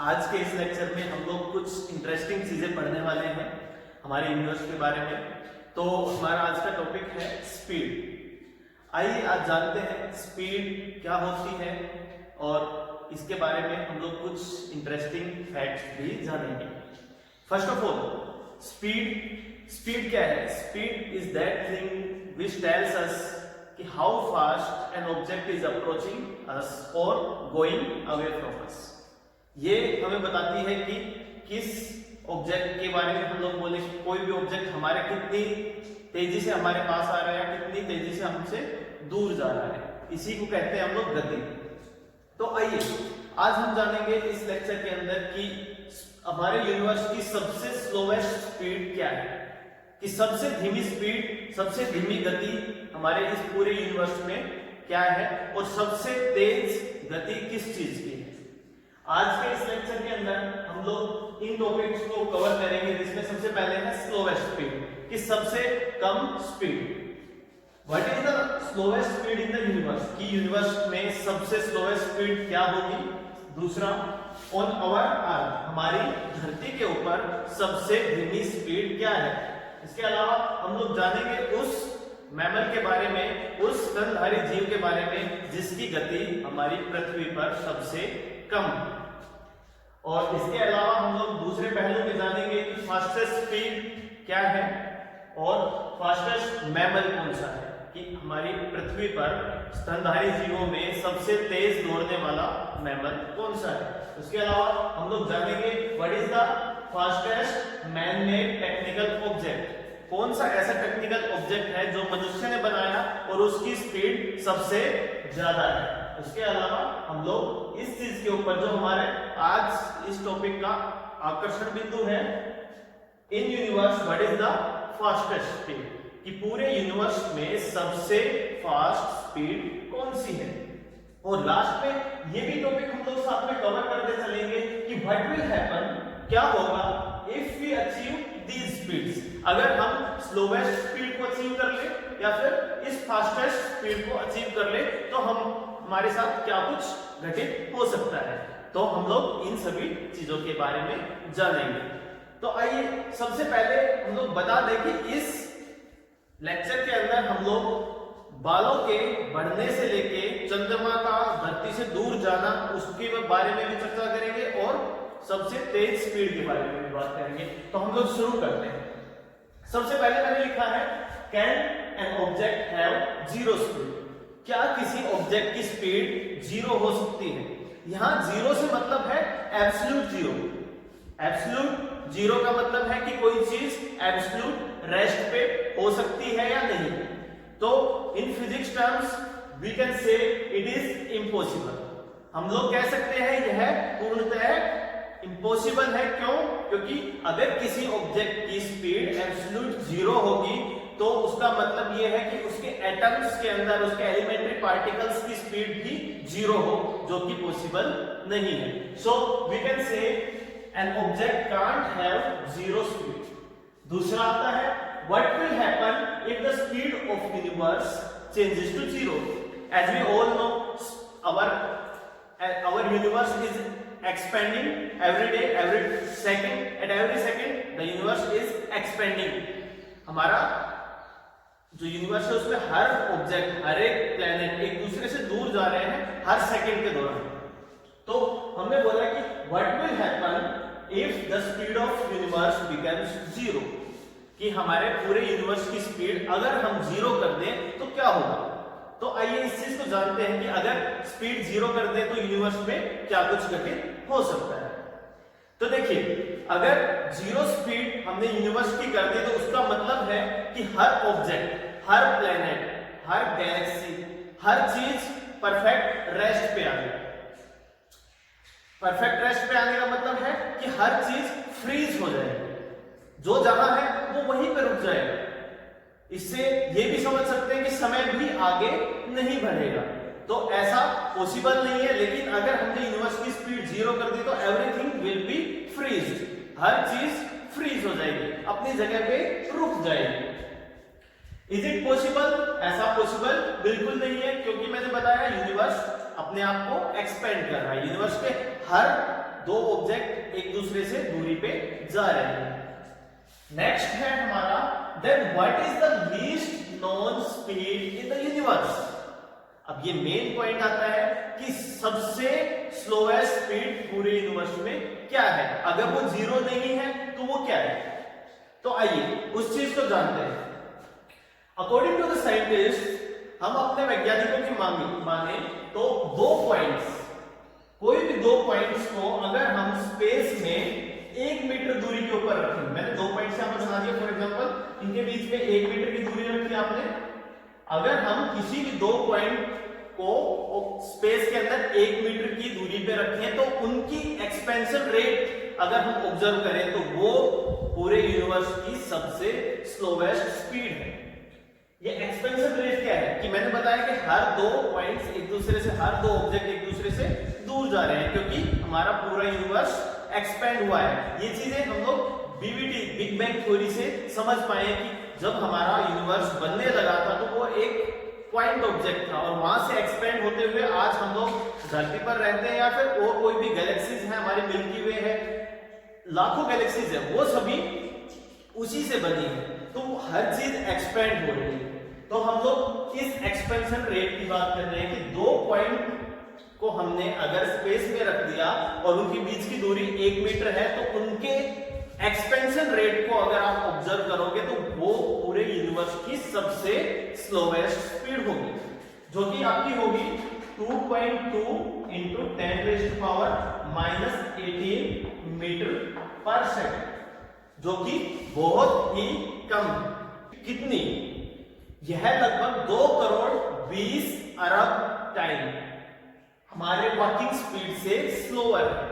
आज के इस लेक्चर में हम लोग कुछ इंटरेस्टिंग चीजें पढ़ने वाले हैं हमारे यूनिवर्स के बारे में। तो हमारा आज का टॉपिक है स्पीड। आइए आज जानते हैं स्पीड क्या होती है और इसके बारे में हम लोग कुछ इंटरेस्टिंग फैक्ट्स भी जानेंगे। फर्स्ट ऑफ ऑल, स्पीड क्या है? Speed is that thing which tells us कि how fast an object is approaching us और गोइंग अवे फ्रॉम अस। ये हमें बताती है कि किस ऑब्जेक्ट के बारे में हम लोग बोले, कोई भी ऑब्जेक्ट हमारे कितनी तेजी से हमारे पास आ रहा है, कितनी तेजी से हमसे दूर जा रहा है, इसी को कहते हैं हम लोग गति। तो आइए आज हम जानेंगे इस लेक्चर के अंदर कि हमारे यूनिवर्स की सबसे स्लोएस्ट स्पीड क्या है, कि सबसे धीमी स्पीड, सबसे धीमी गति हमारे इस पूरे यूनिवर्स में क्या है और सबसे तेज गति किस चीज की है। आज के इस लेक्चर के अंदर हम लोग इन टॉपिक्स को कवर करेंगे, जिसमें सबसे पहले है स्लोएस्ट स्पीड, कि सबसे कम speed. What is the slowest speed in the universe, कि यूनिवर्स में सबसे स्लोएस्ट स्पीड क्या होगी। दूसरा, ऑन आवर अर्थ, हमारी धरती के ऊपर सबसे धीमी स्पीड क्या है। इसके अलावा हम लोग जानेंगे उस मैमल के बारे में, उस स्तनधारी जीव के बारे में जिसकी गति हमारी पृथ्वी पर सबसे कम है। और इसके अलावा हम लोग दूसरे पहलू में जानेंगे कि फास्टेस्ट स्पीड क्या है और फास्टेस्ट मैमल कौन सा है, कि हमारी पृथ्वी पर स्तनधारी जीवों में सबसे तेज दौड़ने वाला मैमल कौन सा है। उसके अलावा हम लोग जानेंगे what is the fastest man made technical object, कौन सा ऐसा टेक्निकल ऑब्जेक्ट है जो मनुष्य ने बनाया और उसकी स्पीड सबसे ज्यादा है। उसके अलावा हम लोग इस चीज के ऊपर, जो हमारे आज इस टॉपिक का आकर्षण बिंदु है, in universe what is the fastest speed, कि पूरे यूनिवर्स में सबसे फास्ट स्पीड कौन सी है। और लास्ट में ये भी टॉपिक हम लोग साथ में कवर करते चलेंगे कि व्हाट विल हैपन, क्या होगा if we achieve these speeds, अगर हम स्लोएस्ट स्पीड को अचीव कर ले या फिर इस फास्टेस्ट स्पीड को अचीव कर ले, तो हमारे साथ क्या कुछ घटित हो सकता है। तो हम लोग इन सभी चीजों के बारे में जानेंगे। तो आइए सबसे पहले हम लोग बता दें कि इस लेक्चर के अंदर हम लोग बालों के बढ़ने से लेके चंद्रमा का धरती से दूर जाना, उसके बारे में भी चर्चा करेंगे और सबसे तेज स्पीड के बारे में भी बात करेंगे। तो हम लोग शुरू करते हैं। सबसे पहले मैंने लिखा है, can an object have zero speed, क्या किसी ऑब्जेक्ट की स्पीड जीरो हो सकती है। यहां जीरो से मतलब है एब्सोल्यूट जीरो। एब्सोल्यूट जीरो का मतलब है कि कोई चीज एब्सोल्यूट रेस्ट पे हो सकती है या नहीं। तो in physics terms we can say it is impossible. हम लोग कह सकते हैं यह पूर्णतः इम्पॉसिबल है। क्यों? क्योंकि अगर किसी ऑब्जेक्ट की स्पीड एब्सोल्यूट जीरो होगी तो उसका मतलब यह है कि उसके एटम्स के अंदर, उसके एलिमेंट्री पार्टिकल्स की स्पीड भी जीरो हो, जो कि पॉसिबल नहीं है। So we can say an object can't have zero speed. दूसरा आता है, what will happen if the speed of universe changes to zero. As we all know, our universe is expanding every day, every second, at every second the universe is expanding। हमारा जो universe है उसमें हर object, हर एक planet एक दूसरे से दूर जा रहे हैं हर सेकंड के दौरान। तो हमने बोला कि what will happen if the speed of universe becomes zero, कि हमारे पूरे यूनिवर्स की स्पीड अगर हम जीरो कर दें तो क्या होगा। तो आइए इस चीज को जानते हैं कि अगर स्पीड जीरो कर दें तो यूनिवर्स में क्या कुछ घटित हो सकता है। तो देखिए, अगर जीरो स्पीड हमने यूनिवर्स की कर दी तो उसका मतलब है कि हर ऑब्जेक्ट, हर प्लेनेट, हर गैलेक्सी, हर चीज परफेक्ट रेस्ट पे आ गई। परफेक्ट रेस्ट पे आने का मतलब है कि हर चीज फ्रीज हो जाएगी, जो जहां है वो वहीं पे रुक जाएगा। इससे ये भी समझ सकते हैं कि समय भी आगे नहीं बढ़ेगा। तो ऐसा पॉसिबल नहीं है, लेकिन अगर हमने यूनिवर्स की स्पीड जीरो कर दी तो एवरीथिंग विल बी फ्रीज, हर चीज फ्रीज हो जाएगी, अपनी जगह पे रुक जाएगी। Is it possible? ऐसा पॉसिबल बिल्कुल नहीं है, क्योंकि मैंने बताया यूनिवर्स अपने आप को एक्सपेंड कर रहा है। यूनिवर्स के हर दो ऑब्जेक्ट एक दूसरे से दूरी पे जा रहे हैं। नेक्स्ट है हमारा then what is the least known speed in the universe. अब ये मेन पॉइंट आता है कि सबसे स्लोएस्ट स्पीड पूरे यूनिवर्स में क्या है। अगर वो जीरो नहीं है तो वो क्या है, तो आइए उस चीज को जानते हैं। अकॉर्डिंग टू द साइंटिस्ट, हम अपने वैज्ञानिकों की माने तो दो पॉइंट्स, कोई भी दो पॉइंट्स को अगर हम स्पेस में 1 मीटर दूरी के ऊपर रखें, मैंने दो पॉइंट्स यहां पर बना दिए फॉर एग्जांपल, इनके बीच में 1 मीटर की दूरी रखी आपने। अगर हम किसी भी दो पॉइंट को स्पेस के अंदर 1 मीटर की दूरी पे रखें तो उनकी एक्सपेंशन रेट अगर हम ऑब्जर्व करें तो वो पूरे यूनिवर्स की सबसे स्लोवेस्ट स्पीड है। ये एक्सपेंशन रेट क्या है कि मैंने बताया कि हर दो पॉइंट्स एक दूसरे से, हर दो ऑब्जेक्ट एक दूसरे से दूर जा रहे हैं क्योंकि हमारा पूरा यूनिवर्स एक्सपेंड हुआ है। ये चीजें हम लोग बीबीटी बिग बैंग थ्योरी से समझ पाए कि जब हमारा यूनिवर्स बनने लगा था तो वो एक पॉइंट ऑब्जेक्ट था और वहां से एक्सपेंड होते हुए आज हम लोग धरती पर रहते हैं या फिर और कोई भी गैलेक्सीज है, हमारी मिल्की वे है, लाखों गैलेक्सीज है, वो सभी उसी से बनी है। तो हर चीज एक्सपेंड हो रही है। तो हम लोग इस एक्सपेंशन रेट की बात कर रहे हैं कि दो पॉइंट को हमने अगर स्पेस में रख दिया और उनके बीच की दूरी 1 मीटर है तो उनके एक्सपेंशन रेट को अगर आप ऑब्जर्व करोगे तो वो पूरे यूनिवर्स की सबसे स्लोवेस्ट स्पीड होगी, जो कि आपकी होगी 2.2 इंटू 10⁻⁻18 मीटर पर सेकंड, जो कि बहुत ही कम है। कितनी? यह लगभग 2 करोड़ 20 अरब टाइम हमारे वॉकिंग स्पीड से स्लोअर है,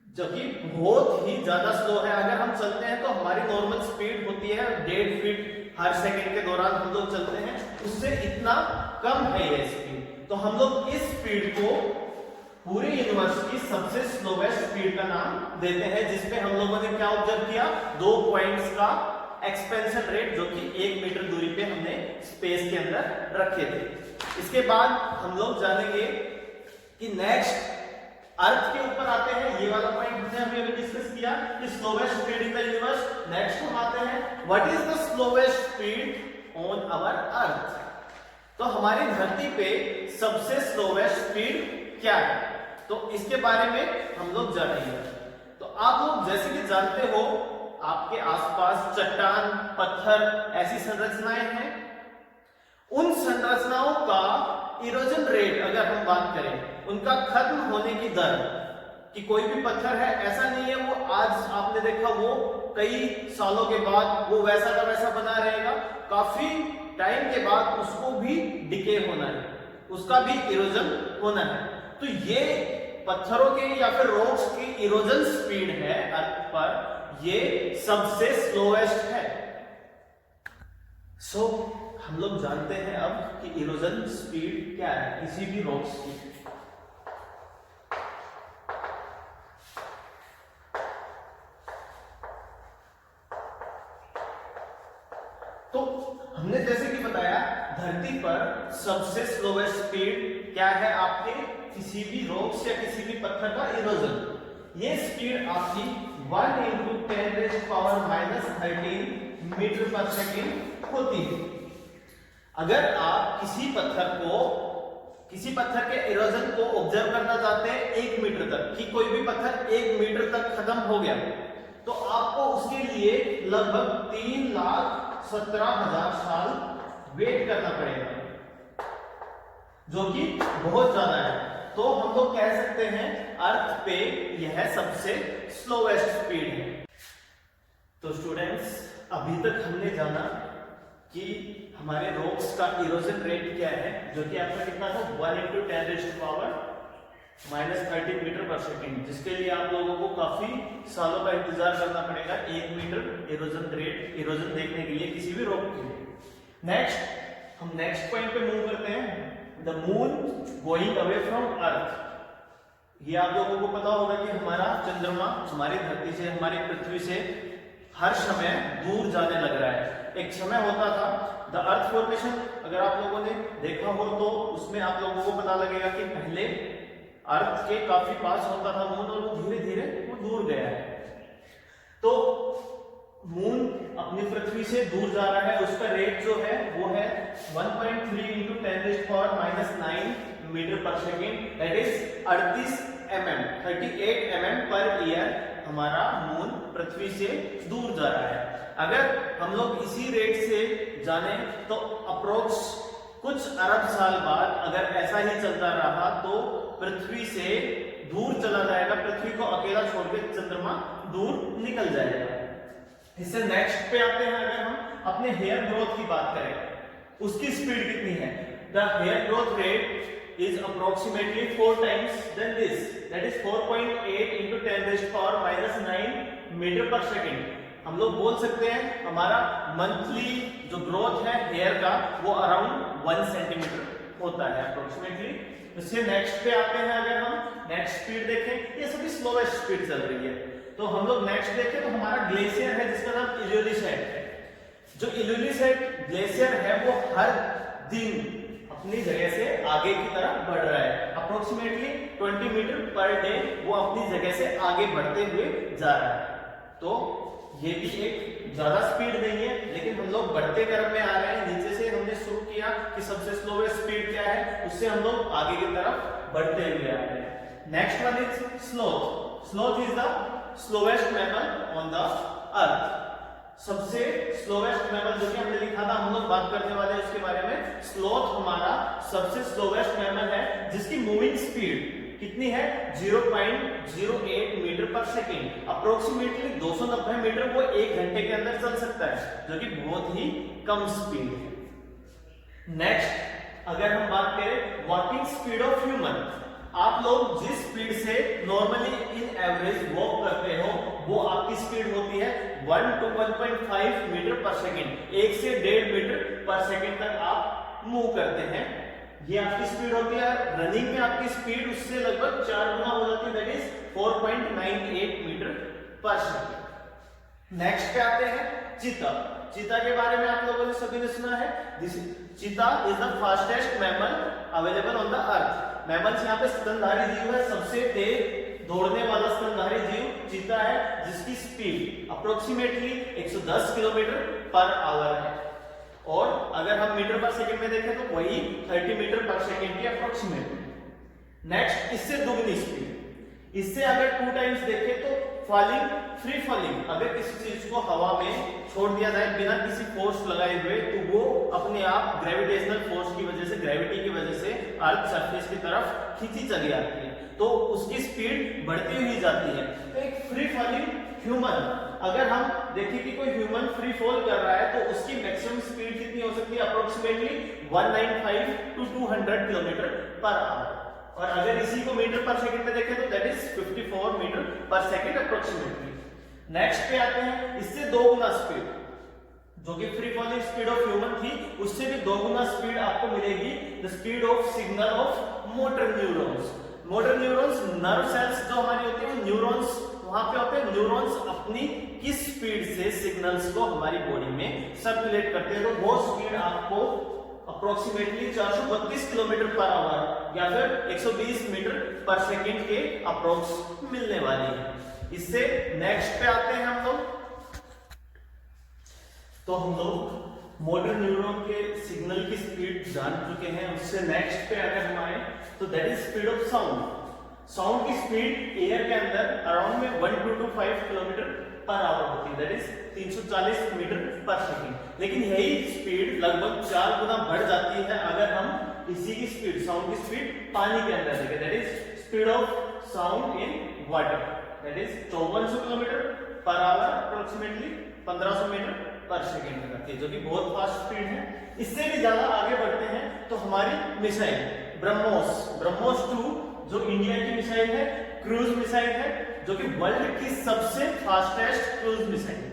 जो कि बहुत ही ज्यादा स्लो है। अगर हम चलते हैं तो हमारी नॉर्मल स्पीड होती है 1.5 फीट हर सेकंड के दौरान हम लोग चलते हैं, उससे इतना कम है यह स्पीड। तो हम लोग इस स्पीड को पूरे यूनिवर्स की सबसे स्लोवेस्ट स्पीड का नाम देते हैं, जिसपे हम लोगों ने क्या ऑब्जर्व किया, दो पॉइंट्स का एक्सपेंशन रेट जो कि 1 मीटर दूरी पे हमने स्पेस के अंदर रखे थे। इसके बाद हम लोग जानेंगे कि नेक्स्ट अर्थ के ऊपर आते हैं। ये वाला पॉइंट हमने अभी डिस्कस किया कि slowest speed in the universe. Next हम आते हैं what is the slowest speed on our earth. तो हमारी धरती पे सबसे स्लोवेस्ट स्पीड क्या है, तो इसके बारे में हम लोग जानेंगे। तो आप लोग जैसे कि जानते हो आपके आसपास चट्टान, पत्थर ऐसी संरचनाएं हैं। उन संरचनाओं का इरोजन रेट अगर हम बात करें, उनका खत्म होने की दर, कि कोई भी पत्थर है ऐसा नहीं है वो आज आपने देखा वो कई सालों के बाद वो वैसा का वैसा बना रहेगा, काफी टाइम के बाद उसको भी डिके होना है, उसका भी इरोजन होना है। तो ये पत्थरों के या फिर रॉक्स की इरोजन स्पीड है अर्थ पर, ये सबसे स्लोएस्ट है। सो हम लोग जानते हैं अब कि इरोजन स्पीड क्या है किसी भी रॉक्स की। तो हमने जैसे कि बताया धरती पर सबसे स्लोएस्ट स्पीड क्या है आपके किसी भी रॉक्स या किसी भी पत्थर का इरोजन। ये स्पीड आपकी 1 × 10⁻⁻13 मीटर पर सेकेंड होती है। अगर आप किसी पत्थर के इरोजन को ऑब्जर्व करना चाहते हैं 1 मीटर तक, कि कोई भी पत्थर 1 मीटर तक खत्म हो गया, तो आपको उसके लिए लगभग 3,17,000 साल वेट करना पड़ेगा, जो कि बहुत ज्यादा है। तो हम लोग कह सकते हैं अर्थ पे यह सबसे स्लोएस्ट स्पीड है। तो स्टूडेंट्स, अभी तक हमने जाना कि हमारे रॉक्स का इरोजन रेट क्या है, जो कि आपका कितना था 1 × 10⁻⁻13 मीटर पर सेकेंड, जिसके लिए आप लोगों को काफी सालों का इंतजार करना पड़ेगा 1 मीटर इरोजन देखने के लिए किसी भी रॉक के लिए। हम नेक्स्ट पॉइंट पे मूव करते हैं, the moon going away from earth. ये आप लोगों को पता होगा कि हमारा चंद्रमा हमारी धरती से, हमारी पृथ्वी से हर समय दूर जाने लग रहा है। एक समय होता था द अर्थ फॉर्मेशन, अगर आप लोगों ने देखा हो तो उसमें आप लोगों को पता लगेगा कि पहले अर्थ के काफी पास होता था मून और वो धीरे धीरे वो दूर गया है। तो मून अपनी पृथ्वी से दूर जा रहा है, उसका रेट जो है वो है 1.3 into 10⁻⁹ मीटर पर second, that is 38 mm per year हमारा मून पृथ्वी से दूर जा रहा है। अगर हम लोग इसी रेट से जाने तो अप्रोक्स कुछ अरब साल बाद अगर ऐसा ही चलता रहा तो पृथ्वी से दूर चला जाएगा, पृथ्वी को अकेला छोड़ के चंद्रमा दूर निकल जाएगा। इससे नेक्स्ट पे आते हैं, अगर हम अपने हेयर ग्रोथ की बात करें उसकी स्पीड कितनी है। The hair growth rate is approximately 4 times than this, that is 4.8 into 10⁻⁹ metre पर सेकेंड। हम लोग बोल सकते हैं हमारा मंथली जो ग्रोथ है हेयर का वो अराउंड 1 सेंटीमीटर होता है अप्रोक्सीमेटली। इससे नेक्स्ट पे आते हैं, अगर हम नेक्स्ट स्पीड देखें, ये सभी स्लोएस्ट स्पीड चल रही है। तो हम लोग नेक्स्ट देखें तो हमारा ग्लेशियर है जिसका नाम इल्यूलिसेट है। जो इल्यूलिसेट ग्लेशियर है वो हर दिन अपनी जगह से आगे की तरफ बढ़ रहा है, अप्रोक्सीमेटली 20 मीटर पर डे वो अपनी जगह से आगे बढ़ते हुए जा रहा है। तो ये भी एक ज्यादा स्पीड नहीं है, लेकिन हम लोग बढ़ते क्रम में आ रहे हैं। नीचे से हमने शुरू किया कि सबसे स्लोएस्ट स्पीड क्या है, उससे हम लोग आगे की तरफ बढ़ते हुए आ रहे हैं। Next one is sloth. Sloth is the slowest mammal on the earth. सबसे स्लोवेस्ट मैमल जो कि हमने लिखा था, हम लोग बात करने वाले हैं उसके बारे में। स्लोथ हमारा सबसे स्लोवेस्ट मैमल है जिसकी मूविंग स्पीड कितनी है 0.08 मीटर पर सेकेंड, अप्रोक्सीमेटली 290 मीटर वो 1 घंटे के अंदर चल सकता है, जो कि बहुत ही कम स्पीड है। नेक्स्ट अगर हम बात करें वॉकिंग स्पीड ऑफ ह्यूमन, आप लोग जिस स्पीड से नॉर्मली इन एवरेज वॉक करते हो वो आपकी स्पीड होती है 1 to 1.5 मीटर पर सेकेंड, 1 से 1.5 मीटर पर सेकेंड तक आप मूव करते हैं, ये आपकी स्पीड होती है। रनिंग में आपकी स्पीड उससे लगभग 4 गुना हो जाती है, दैट इज 4.98 मीटर पर सेकेंड। नेक्स्ट पे आते हैं चीता। चीता के बारे में आप लोगों ने सभी ने सुना है। चीता is the fastest mammal available on the earth. Mammals यहाँ पे स्तनधारी जीव है, सबसे तेज दौड़ने वाला स्तनधारी जीव चीता है, जिसकी speed approximately 110 kilometre per our है। और अगर हम मीटर पर सेकंड में देखें तो वही 30 मीटर पर सेकंड की अप्रोक्सीमेटली। नेक्स्ट इससे दुगनी स्पीड, इससे अगर 2 टाइम्स देखें तो फॉलिंग, फ्री फॉलिंग, अगर किसी चीज को हवा में छोड़ दिया जाए बिना किसी फोर्स लगाए हुए तो वो अपने आप ग्रेविटेशनल फोर्स की वजह से, ग्रेविटी की वजह से अर्थ सरफेस की तरफ खींची चली आती है, तो उसकी स्पीड बढ़ती हुई जाती है। तो एक फ्री फॉलिंग ह्यूमन, अगर हम देखें कि कोई ह्यूमन फ्री फॉल कर रहा है तो उसकी मैक्सिमम स्पीड कितनी हो सकती है, approximately 195 to 200 kilometre per our. और अगर इसी को मीटर पर सेकंड में देखें तो that is 54 metre per second approximately. Next पे आते हैं, इससे 2 गुना स्पीड, जो कि free falling speed of human थी, उससे भी 2 गुना स्पीड आपको मिलेगी, the speed of signal of motor neurons. Motor neurons, nerve cells जो हमारी होती है, न्यूरॉन्स वहां पे होते हैं। न्यूरॉन्स अपनी किस स्पीड से सिग्नल्स को हमारी बॉडी में सर्कुलेट करते हैं, तो वो स्पीड आपको अप्रोक्सीमेटली 432 किलोमीटर पर आवर या फिर 120 मीटर पर सेकंड के अप्रोक्स मिलने वाली है। इससे नेक्स्ट पे आते हैं हम लोग, तो हम लोग मोटर न्यूरॉन के सिग्नल की स्पीड जान चुके हैं। उससे नेक्स्ट पे अगर हम आए तो that is speed of sound. Sound की स्पीड एयर के अंदर अराउंड में 1225 किलोमीटर पर आवर होती है, that is 340 metre per second. लेकिन यही स्पीड लगभग 4 गुना बढ़ जाती है अगर हम इसी की स्पीड, साउंड की स्पीड पानी के अंदर देखें, that is speed of sound in water, that is 5400 kilometre per hour, approximately 1500 metre per second में करती है, जो कि बहुत फास्ट स्पीड है। इससे भी ज्यादा आगे बढ़ते हैं तो हमारी मिसाइल ब्रह्मोस 2 जो इंडिया की मिसाइल है, क्रूज मिसाइल है, जो कि वर्ल्ड की सबसे फास्टेस्ट क्रूज मिसाइल है।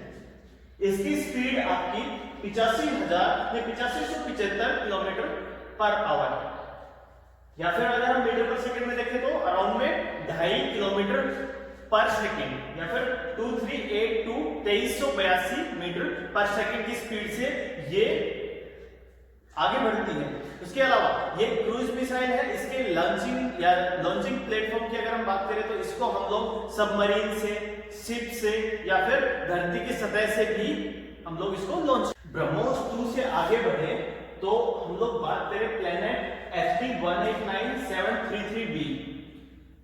इसकी स्पीड आपकी 8575 किलोमीटर पर आवर है, या फिर अगर हम मीटर पर सेकंड में देखें तो अराउंड में 2.5 किलोमीटर पर सेकंड, या फिर 2382 मीटर पर सेकंड की स्पीड से ये आगे बढ़ती है। उसके अलावा ये क्रूज मिसाइल है, इसके लॉन्चिंग या लॉन्चिंग प्लेटफॉर्म की अगर हम बात करें तो इसको हम लोग सबमरीन से, शिप से या फिर धरती की सतह से भी हम लोग इसको लॉन्च। ब्रह्मोस 2 से आगे बढ़े तो हम लोग बात करें प्लेनेट ST189733b।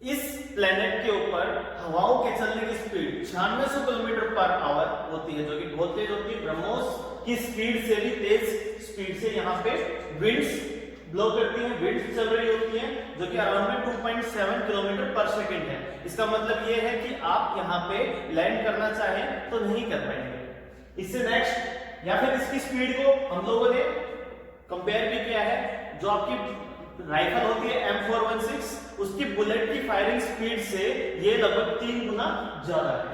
इस प्लेनेट के ऊपर हवाओं के चलने की स्पीड 9600 किलोमीटर पर आवर होती है, जो कि बहुत तेज होती है। ब्रह्मोस की स्पीड से भी तेज स्पीड से यहाँ पे विंड्स ब्लो करती हैं, विंड्स चल रही होती हैं, जो कि अराउंड में 2.7 किलोमीटर पर सेकंड है। इसका मतलब ये है कि आप यहाँ पे लैंड करना चाहें तो नहीं कर पाएंगे। इससे नेक्स्ट या फिर इसकी स्पीड को हम लोगों ने कंपेयर भी किया है। जो आपकी राइफल होती है M416, उसकी बुलेट की फायरिंग स्पीड से ये लगभग 3 गुना ज्यादा है।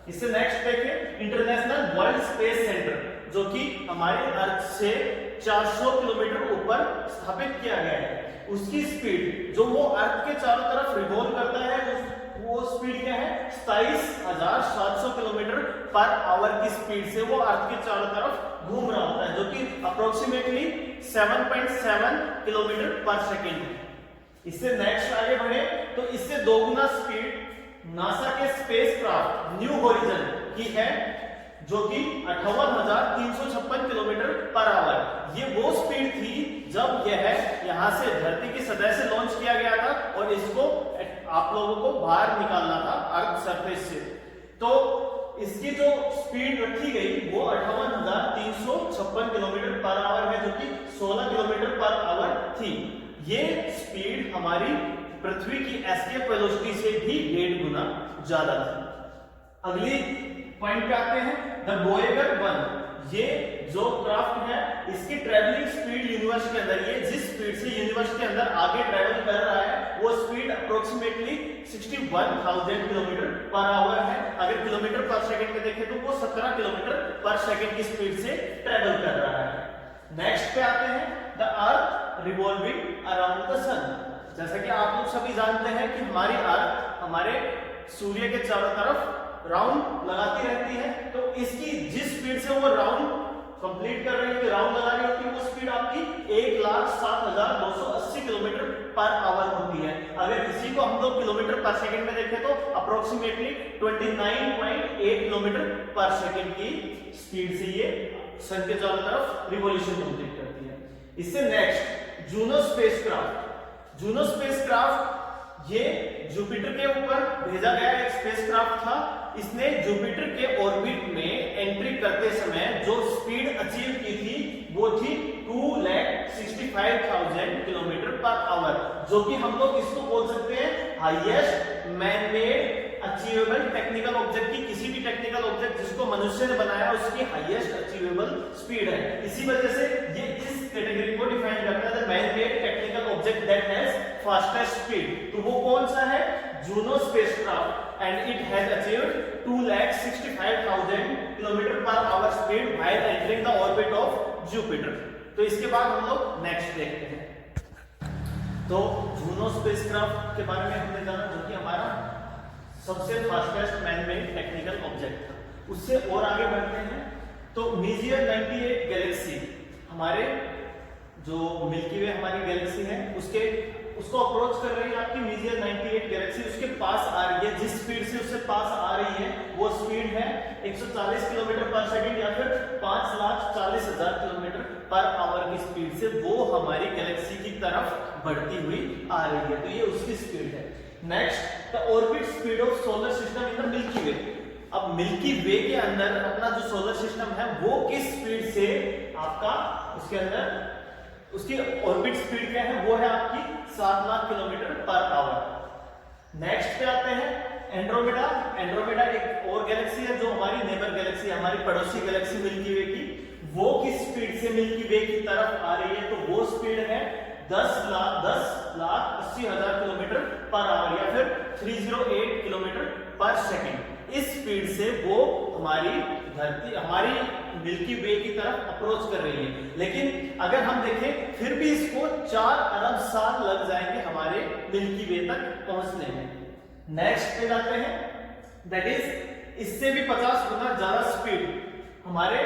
इससे नेक्स्ट देखें इंटरनेशनल वर्ल्ड स्पेस सेंटर, जो कि हमारे अर्थ से 400 किलोमीटर ऊपर स्थापित किया गया है। उसकी स्पीड जो वो अर्थ के चारों तरफ रिवॉल्व करता है, वो स्पीड क्या है 27,700 किलोमीटर पर आवर की स्पीड से वो अर्थ के चारों तरफ घूम रहा होता है, जो कि अप्रोक्सीमेटली 7.7 किलोमीटर पर सेकेंड है। इससे नेक्स्ट आगे बढ़े तो इससे 2 गुना स्पीड नासा के स्पेसक्राफ्ट न्यू होरिजन की है, जो कि 58,356 किलोमीटर पर आवर। ये वो स्पीड थी जब यह यहां से धरती की सतह से लॉन्च किया गया था और इसको आप लोगों को बाहर निकालना था अर्थ सरफेस से। तो इसकी जो स्पीड रखी गई वो 58,356 किलोमीटर पर आवर है, जो कि 16 किलोमीटर पर आवर थी। ये स्पीड हमारी पृथ्वी की एस्केप वेलोसिटी से भी 1.5 गुना ज्यादा थी। अगली पॉइंट पे आते हैं, द वोयेजर 1। ये जो क्राफ्ट है इसकी ट्रेवलिंग स्पीड यूनिवर्स के अंदर, ये जिस स्पीड से यूनिवर्स के अंदर आगे ट्रेवल कर रहा है वो speed approximately 61,000 kilometre per our है। अगर किलोमीटर पर सेकंड में देखें तो वो 17 किलोमीटर पर सेकंड की स्पीड से ट्रेवल कर रहा है। नेक्स्ट पे आते हैं, the earth revolving around the sun. जैसा कि आप लोग सभी जानते हैं कि हमारी अर्थ हमारे सूर्य के चारों तरफ राउंड लगाती रहती है, तो इसकी जिस स्पीड से वो राउंड कंप्लीट कर रही है, राउंड लगा रही होती है, वो स्पीड आपकी 1,07,280 किलोमीटर पर आवर होती है। अगर इसी को हम लोग किलोमीटर पर सेकंड में देखें तो अप्रोक्सीमेटली 29.8 किलोमीटर पर सेकंड की स्पीड से ये सन के चारों तरफ रिवॉल्यूशन कंप्लीट करती है। इससे next Juno spacecraft. Juno spacecraft ये जुपिटर के ऊपर भेजा गया एक स्पेसक्राफ्ट था। इसने जुपिटर के ऑर्बिट में एंट्री करते समय जो स्पीड अचीव की थी वो थी 2,65,000 किलोमीटर पर आवर, जो कि हम लोग इसको बोल सकते हैं highest man made achievable technical object की। किसी भी टेक्निकल ऑब्जेक्ट जिसको मनुष्य ने बनाया उसकी हाईएस्ट अचीवेबल स्पीड है। इसी वजह से ये इस कैटेगरी को डिफाइन करता है, the man made technical object that has fastest speed. तो वो कौन सा है? Juno spacecraft, and it has achieved 2,65,000 kilometre per our speed while entering the orbit of Jupiter. तो इसके बाद हम लोग नेक्स्ट देखते हैं। तो जूनो स्पेसक्राफ्ट के बारे में हमने जाना, जो कि हमारा सबसे fastest man made technical object था। उससे और आगे बढ़ते हैं तो मीजियर 98 गैलेक्सी, हमारे जो मिल्की वे हमारी गैलेक्सी है उसको अप्रोच कर रही है आपकी मीजियर 98 गैलेक्सी। उसके पास आ रही है, जिस स्पीड से उससे पास आ रही है वो स्पीड है 140 किलोमीटर पर सेकंड या फिर 5,40,000 किलोमीटर पर आवर की स्पीड से वो हमारी गैलेक्सी की तरफ बढ़ती हुई आ रही है। तो ये उसकी स्पीड है। Next, the orbit speed of solar system in the milky way. अब मिल्की वे के अंदर अपना जो सोलर सिस्टम है वो किस स्पीड से आपका उसके अंदर उसकी ऑर्बिट स्पीड क्या है? वो है आपकी 7 lakh kilometre per our. Next पे आते हैं एंड्रोमेडा। एंड्रोमेडा एक और गैलेक्सी है जो हमारी नेबर गैलेक्सी, हमारी पड़ोसी गैलेक्सी मिल्की वे की। वो किस स्पीड से मिल्की वे की तरफ आ रही है? तो वो स्पीड है 10,80,000 किलोमीटर पर आवर या फिर 308 किलोमीटर पर सेकंड। इस स्पीड से वो हमारी धरती, हमारी मिल्की वे की तरफ अप्रोच कर रही है। लेकिन अगर हम देखें फिर भी इसको 4 अरब साल लग जाएंगे हमारे मिल्की वे तक पहुंचने में। नेक्स्ट पे जाते हैं, दैट इज इससे भी 50 गुना ज्यादा स्पीड हमारे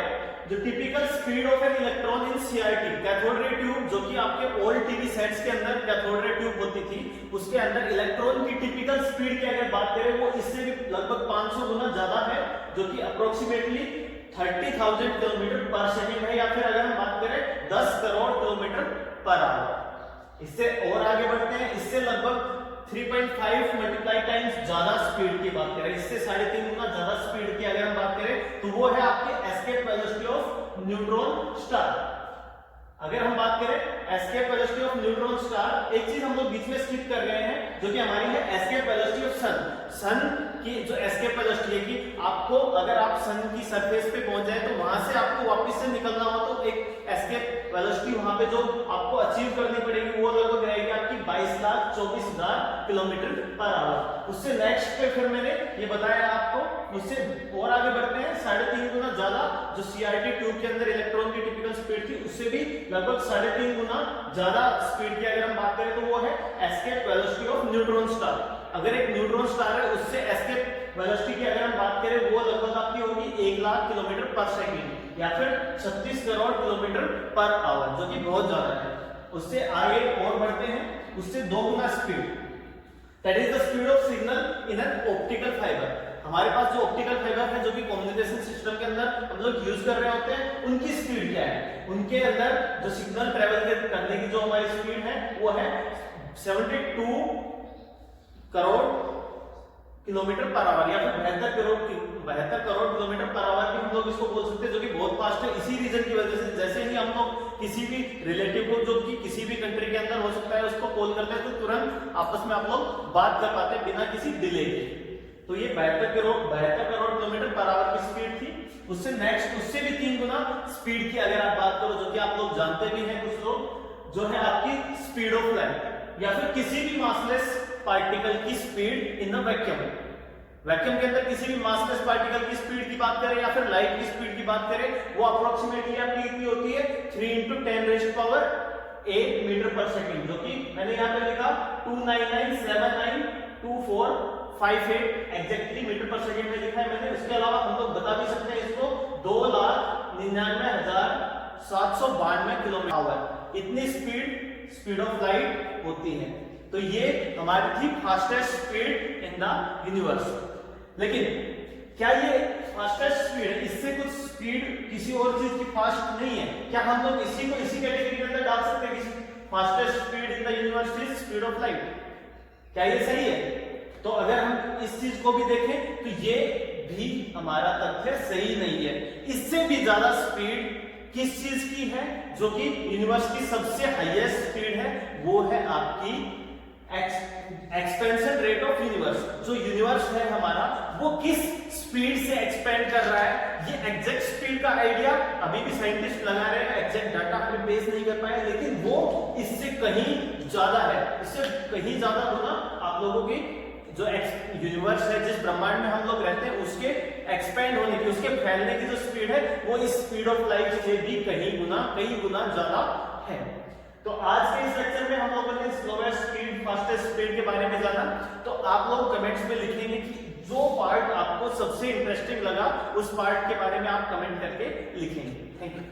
जो typical speed of an electron in CRT cathode ray tube, जो कि आपके ओल्ड टीवी सेट्स के अंदर कैथोड रे ट्यूब होती थी, उसके अंदर इलेक्ट्रॉन की टिपिकल स्पीड की अगर बात करें वो इससे भी लगभग 500 गुना ज्यादा है, जो कि अप्रोक्सीमेटली 30,000 किलोमीटर पर सेकंड है, या फिर अगर हम बात करें 10 करोड़ किलोमीटर पर आवर। इससे और आगे बढ़ते हैं, इससे लगभग 3.5 मल्टीप्लाई टाइम्स ज्यादा स्पीड की बात करें, इससे 3.5 गुना ज्यादा स्पीड की अगर हम बात करें तो वो है आपकी escape velocity of neutron star. अगर हम बात करें escape velocity of neutron star, एक चीज हम लोग बीच में स्किप कर गए हैं जो कि हमारी है एस्केप वेलोसिटी ऑफ सन। सन की जो एस्केप वेलोसिटी है कि आपको अगर आप सन की सरफेस पे पहुंच जाए तो वहां से आपको वापस से निकलना हो तो एक एस्केप वेलोसिटी वहां पे जो आपको अचीव करनी पड़ेगी वो लगभग रहेगी आपकी 22,24,000 किलोमीटर पर आवर। उससे नेक्स्ट पे फिर मैंने ये बताया आपको, उससे और आगे बढ़ते हैं 3.5 गुना ज्यादा जो सीआरटी ट्यूब के अंदर इलेक्ट्रॉन की टिपिकल स्पीड थी उससे भी लगभग 3.5 गुना ज्यादा स्पीड की अगर हम बात करें तो वो है escape velocity of neutron star. अगर एक न्यूट्रॉन स्टार है उससे एस्केप वेलोसिटी की अगर हम बात करें वो लगभग आपकी होगी 1 लाख किलोमीटर पर सेकंड या फिर 36 करोड़ किलोमीटर पर आवर, जो कि बहुत ज्यादा है। उससे आगे और बढ़ते हैं, उससे 2 गुना speed, that is the speed of signal in an optical fibre. हमारे पास जो ऑप्टिकल फाइबर है जो कि कम्युनिकेशन सिस्टम के अंदर हम लोग यूज कर रहे होते हैं, उनकी स्पीड क्या है? उनके अंदर जो सिग्नल ट्रेवल करने की जो हमारी स्पीड है वो है 72 करोड़ किलोमीटर पर आवर या फिर 72 करोड़ किलोमीटर पर आवर भी हम लोग इसको बोल सकते हैं, जो कि बहुत फास्ट है। इसी रीजन की वजह से जैसे ही हम लोग किसी भी रिलेटिव को जो कि किसी भी कंट्री के अंदर हो सकता है उसको कॉल करते हैं तो तुरंत आपस में आप लोग बात कर पाते हैं बिना किसी डिले के। तो ये 72 करोड़ किलोमीटर पर आवर की स्पीड थी। उससे नेक्स्ट उससे भी 3 गुना स्पीड की अगर आप बात करो, जो कि आप लोग जानते भी हैं कुछ लोग, जो है आपकी स्पीड ऑफ लाइट या फिर किसी भी मासलेस पार्टिकल की speed in the vacuum. Vacuum के अंदर किसी भी मासलेस पार्टिकल की स्पीड की बात करें या फिर लाइट की स्पीड की बाबात करें, वो अप्रोक्सीमेटली आपकी कितनी होती है 3 × 10⁸ मीटर पर सेकंड, जो कि मैंने यहाँ पे लिखा 299792458 एग्जैक्टली मीटर पर सेकंड में लिखा है मैंने। इसके अलावा हम लोग बता भी सकते हैं इसको 2,99,792 किलोमीटर आवर, इतनी स्पीड ऑफ लाइट होती है। तो ये हमारी थी fastest speed in the universe. लेकिन क्या ये फास्टेस्ट स्पीड है? इससे कुछ स्पीड किसी और चीज की फास्ट नहीं है? क्या हम लोग इसी को इसी कैटेगरी के अंदर डाल सकते हैं कि fastest speed in the universe is speed of light? क्या ये सही है? तो अगर हम इस चीज को भी देखें तो ये भी हमारा तथ्य सही नहीं है। इससे भी ज्यादा स्पीड किस चीज की है जो कि यूनिवर्स की सबसे हाईएस्ट स्पीड है? वो है आपकी एक्सपेंशन रेट ऑफ यूनिवर्स। जो यूनिवर्स है हमारा वो किस स्पीड से एक्सपेंड कर रहा है, ये एग्जैक्ट स्पीड का आइडिया अभी भी साइंटिस्ट लगा रहे हैं, एग्जैक्ट डाटा हमें पेश नहीं कर पाए, लेकिन वो इससे कहीं ज्यादा है, इससे कहीं ज्यादा होना आप लोगों की जो यूनिवर्स है, जिस ब्रह्मांड में हम लोग रहते हैं, उसके एक्सपेंड होने की, उसके फैलने की जो स्पीड है वो इस स्पीड ऑफ लाइट से भी कई गुना ज्यादा है। तो आज के इस लेक्चर में हम लोगों ने स्लोवेस्ट स्पीड फास्टेस्ट स्पीड के बारे में जाना। तो आप लोग कमेंट्स में लिखेंगे कि जो पार्ट आपको सबसे इंटरेस्टिंग लगा उस पार्ट के बारे में आप कमेंट करके लिखेंगे। Thank you.